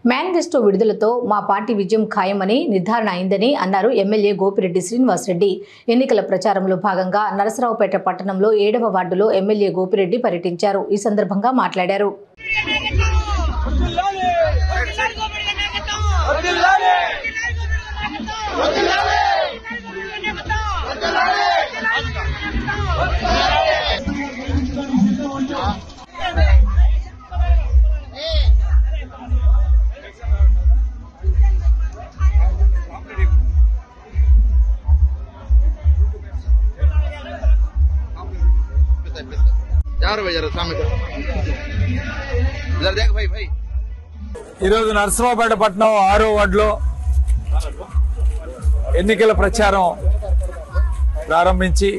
Manifesto విడుదలతో మా party విజయం ఖాయమని నిర్ధారణ అయిందని అన్నారు ఎమ్మెల్యే గోపిరెడ్డి శ్రీనివాసరెడ్డి. ఎన్నికల ప్రచారంలో భాగంగా నరసరావుపేట పట్టణంలో 7వ వార్డులో ఎమ్మెల్యే గోపిరెడ్డి పర్యటించారు. ఈ సందర్భంగా మాట్లాడారు. ఈరోజు నరసరావుపేట పట్టణం 6వ వార్డులో ఎన్నికల ప్రచారం ప్రారంభించి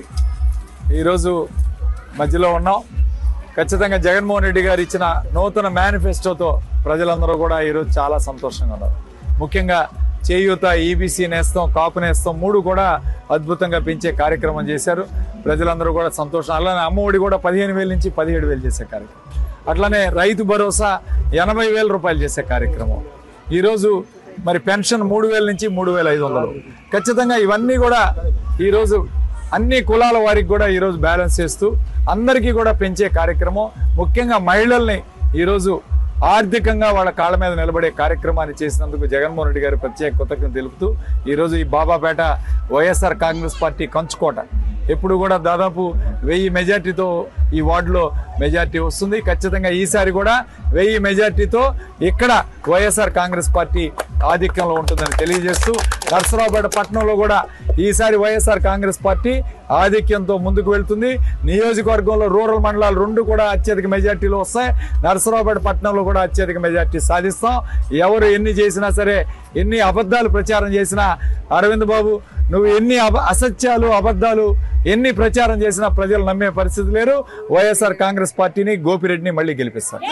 ఈరోజు మధ్యలో ఉన్నాం. ఖచ్చితంగా జగన్మోహన్ రెడ్డి గారు ఇచ్చిన నూతన మేనిఫెస్టోతో ప్రజలందరూ కూడా ఈరోజు చాలా సంతోషంగా ఉన్నారు. ముఖ్యంగా చేయూత, ఈబీసీ నేస్తం, కాపు నేస్తం 3 కూడా అద్భుతంగా పెంచే కార్యక్రమం చేశారు. ప్రజలందరూ కూడా సంతోషం. అలానే అమ్మఒడి కూడా 15,000 నుంచి 17,000 చేసే కార్యక్రమం. అట్లానే రైతు భరోసా 80,000 రూపాయలు చేసే కార్యక్రమం. ఈరోజు మరి పెన్షన్ 3,000 నుంచి 3,500. ఖచ్చితంగా ఇవన్నీ కూడా ఈరోజు అన్ని కులాల వారికి కూడా ఈరోజు బ్యాలెన్స్ చేస్తూ అందరికీ కూడా పెంచే కార్యక్రమం. ముఖ్యంగా మహిళల్ని ఈరోజు ఆర్థికంగా వాళ్ళ కాళ్ళ మీద నిలబడే కార్యక్రమాన్ని చేసినందుకు జగన్మోహన్ రెడ్డి గారు ప్రత్యేక కృతజ్ఞతలు తెలుపుతూ ఈరోజు ఈ బాబాపేట వైఎస్ఆర్ కాంగ్రెస్ పార్టీ కంచుకోట ఎప్పుడు కూడా దాదాపు 1000 మెజార్టీతో ఈ వార్డులో మెజార్టీ వస్తుంది. ఖచ్చితంగా ఈసారి కూడా 1000 మెజార్టీతో ఇక్కడ వైఎస్ఆర్ కాంగ్రెస్ పార్టీ ఆధిక్యంలో ఉంటుందని తెలియజేస్తూ నరసరావుపేట పట్టణంలో కూడా ఈసారి వైఎస్ఆర్ కాంగ్రెస్ పార్టీ ఆధిక్యంతో ముందుకు వెళ్తుంది. నియోజకవర్గంలో రూరల్ మండలాలు 2 కూడా అత్యధిక మెజార్టీలో వస్తాయి. నరసరావుపేట పట్టణంలో కూడా అత్యధిక మెజార్టీ సాధిస్తాం. ఎవరు ఎన్ని చేసినా సరే, ఎన్ని అబద్ధాలు ప్రచారం చేసినా, అరవింద్ బాబు నువ్వు ఎన్ని అసత్యాలు అబద్ధాలు ఎన్ని ప్రచారం చేసినా ప్రజలు నమ్మే పరిస్థితి లేరు. వైఎస్ఆర్ కాంగ్రెస్ పార్టీని, గోపిరెడ్డిని మళ్ళీ గెలిపిస్తారు.